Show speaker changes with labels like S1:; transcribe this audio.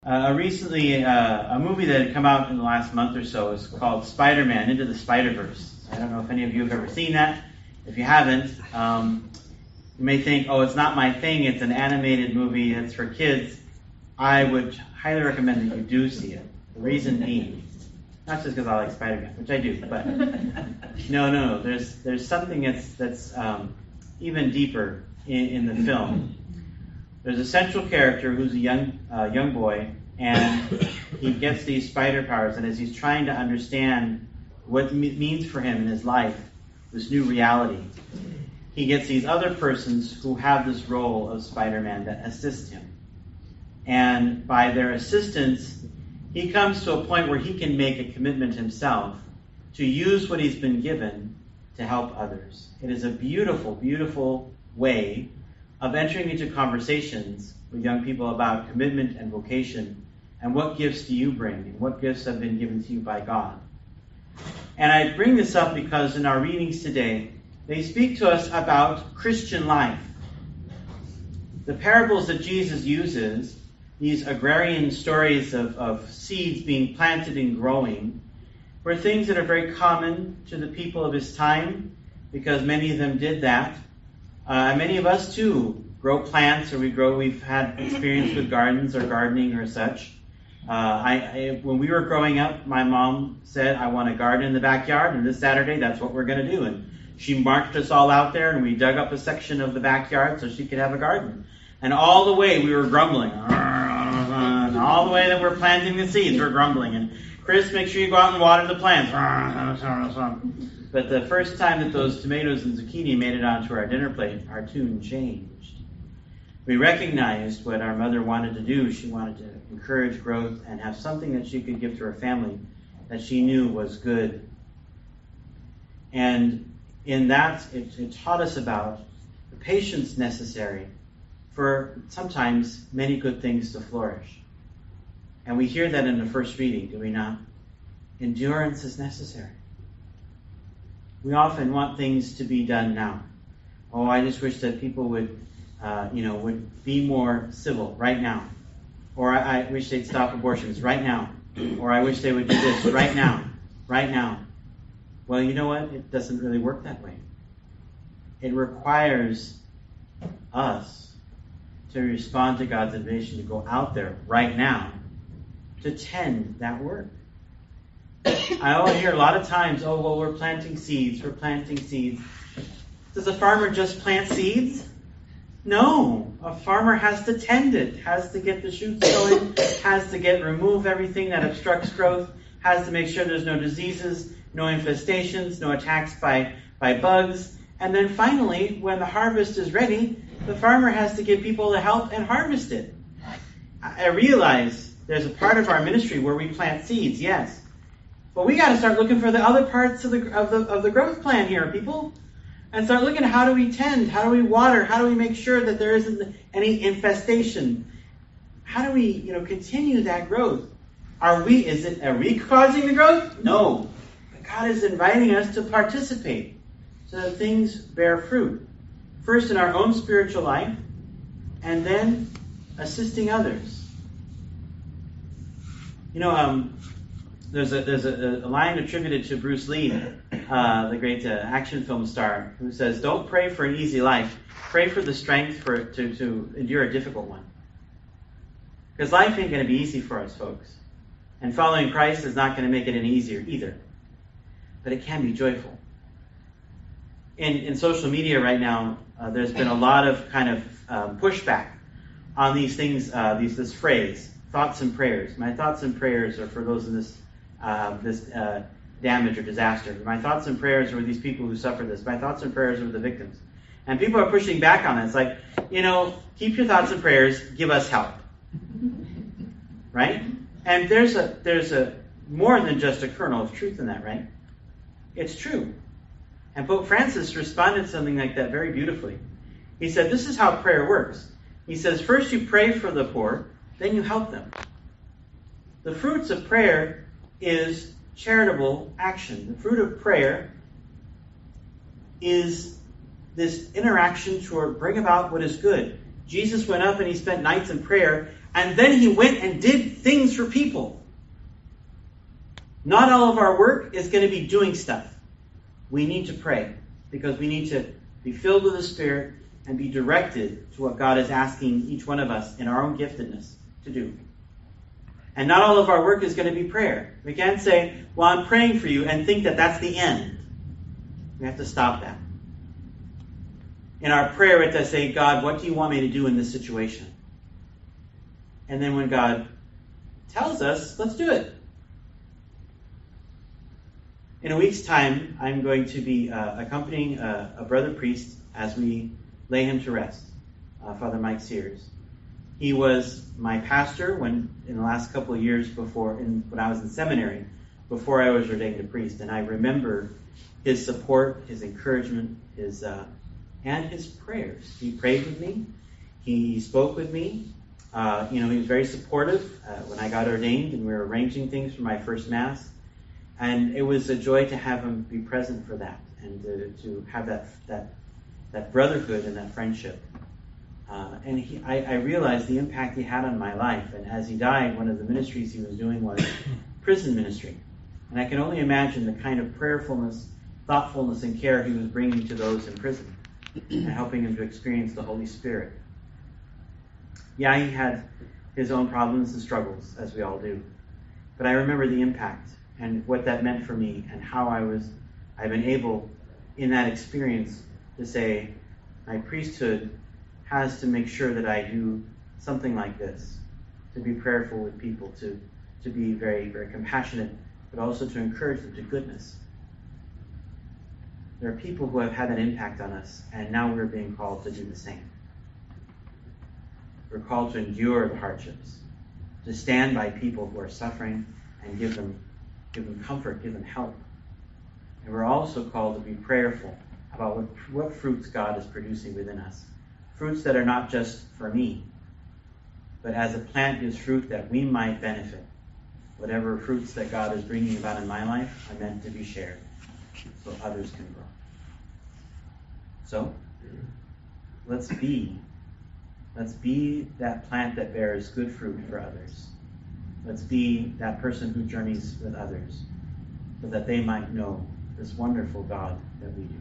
S1: Recently, a movie that had come out in the last month or so is called Spider-Man Into the Spider-Verse. I don't know if any of you have ever seen that. If you haven't, you may think, oh, it's not my thing. It's an animated movie. It's for kids. I would highly recommend that you do see it. The reason being, not just because I like Spider-Man, which I do, but no. There's something that's even deeper in the film. There's a central character who's a young boy, and he gets these spider powers, and as he's trying to understand what it means for him in his life, this new reality, he gets these other persons who have this role of Spider-Man that assist him. And by their assistance, he comes to a point where he can make a commitment himself to use what he's been given to help others. It is a beautiful, beautiful way of entering into conversations with young people about commitment and vocation and what gifts do you bring and what gifts have been given to you by God. And I bring this up because in our readings today, they speak to us about Christian life. The parables that Jesus uses, these agrarian stories of seeds being planted and growing, were things that are very common to the people of his time because many of them did that. Many of us, too, grow plants, or we've had experience with gardens or gardening or such. When we were growing up, my mom said, I want a garden in the backyard, and this Saturday, that's what we're going to do. And she marked us all out there, and we dug up a section of the backyard so she could have a garden. And all the way, we were grumbling. And all the way that we're planting the seeds, we're grumbling. And Chris, make sure you go out and water the plants. But the first time that those tomatoes and zucchini made it onto our dinner plate, our tune changed. We recognized what our mother wanted to do. She wanted to encourage growth and have something that she could give to her family that she knew was good. And in that, it taught us about the patience necessary for sometimes many good things to flourish. And we hear that in the first reading, do we not? Endurance is necessary. We often want things to be done now. Oh, I just wish that people would be more civil right now. Or I wish they'd stop abortions right now. Or I wish they would do this right now. Right now. Well, you know what? It doesn't really work that way. It requires us to respond to God's invitation to go out there right now to tend that work. I hear a lot of times, oh, well, we're planting seeds. Does a farmer just plant seeds? No. A farmer has to tend it, has to get the shoots going, has to remove everything that obstructs growth, has to make sure there's no diseases, no infestations, no attacks by bugs. And then finally, when the harvest is ready, the farmer has to get people to help and harvest it. I realize there's a part of our ministry where we plant seeds, yes. But we got to start looking for the other parts of the growth plan here, people. And start looking at how do we tend, how do we water, how do we make sure that there isn't any infestation? How do we, continue that growth? Are we causing the growth? No. But God is inviting us to participate so that things bear fruit. First in our own spiritual life, and then assisting others. There's a line attributed to Bruce Lee, the great action film star, who says, don't pray for an easy life. Pray for the strength to endure a difficult one. Because life ain't going to be easy for us, folks. And following Christ is not going to make it any easier either. But it can be joyful. In social media right now, there's been a lot of kind of pushback on these things, this phrase, thoughts and prayers. My thoughts and prayers are for those in this damage or disaster. My thoughts and prayers are with these people who suffer this. My thoughts and prayers are with the victims. And people are pushing back on it. It's like, keep your thoughts and prayers, give us help. Right? And there's a more than just a kernel of truth in that, right? It's true. And Pope Francis responded to something like that very beautifully. He said, this is how prayer works. He says, first you pray for the poor, then you help them. The fruits of prayer is charitable action. The fruit of prayer is this interaction to bring about what is good. Jesus went up and he spent nights in prayer, And then he went and did things for people. Not all of our work is going to be doing stuff. We need to pray because we need to be filled with the Spirit and be directed to what God is asking each one of us in our own giftedness to do. And not all of our work is going to be prayer. We can't say, well, I'm praying for you, and think that that's the end. We have to stop that. In our prayer, we have to say, God, what do you want me to do in this situation? And then when God tells us, let's do it. In a week's time, I'm going to be accompanying a brother priest as we lay him to rest, Father Mike Sears. He was my pastor in the last couple of years when I was in seminary, before I was ordained a priest. And I remember his support, his encouragement, and his prayers. He prayed with me. He spoke with me. He was very supportive when I got ordained, and we were arranging things for my first Mass. And it was a joy to have him be present for that, and to have that brotherhood and that friendship. I realized the impact he had on my life. And as he died, one of the ministries he was doing was prison ministry. And I can only imagine the kind of prayerfulness, thoughtfulness, and care he was bringing to those in prison and helping them to experience the Holy Spirit. Yeah, he had his own problems and struggles, as we all do. But I remember the impact and what that meant for me, and how I've been able in that experience to say, my priesthood has to make sure that I do something like this, to be prayerful with people, to be very, very compassionate, but also to encourage them to goodness. There are people who have had that impact on us, and now we're being called to do the same. We're called to endure the hardships, to stand by people who are suffering and give them comfort, give them help. And we're also called to be prayerful about what fruits God is producing within us. Fruits that are not just for me, but as a plant gives fruit that we might benefit. Whatever fruits that God is bringing about in my life are meant to be shared so others can grow. So, let's be that plant that bears good fruit for others. Let's be that person who journeys with others so that they might know this wonderful God that we do.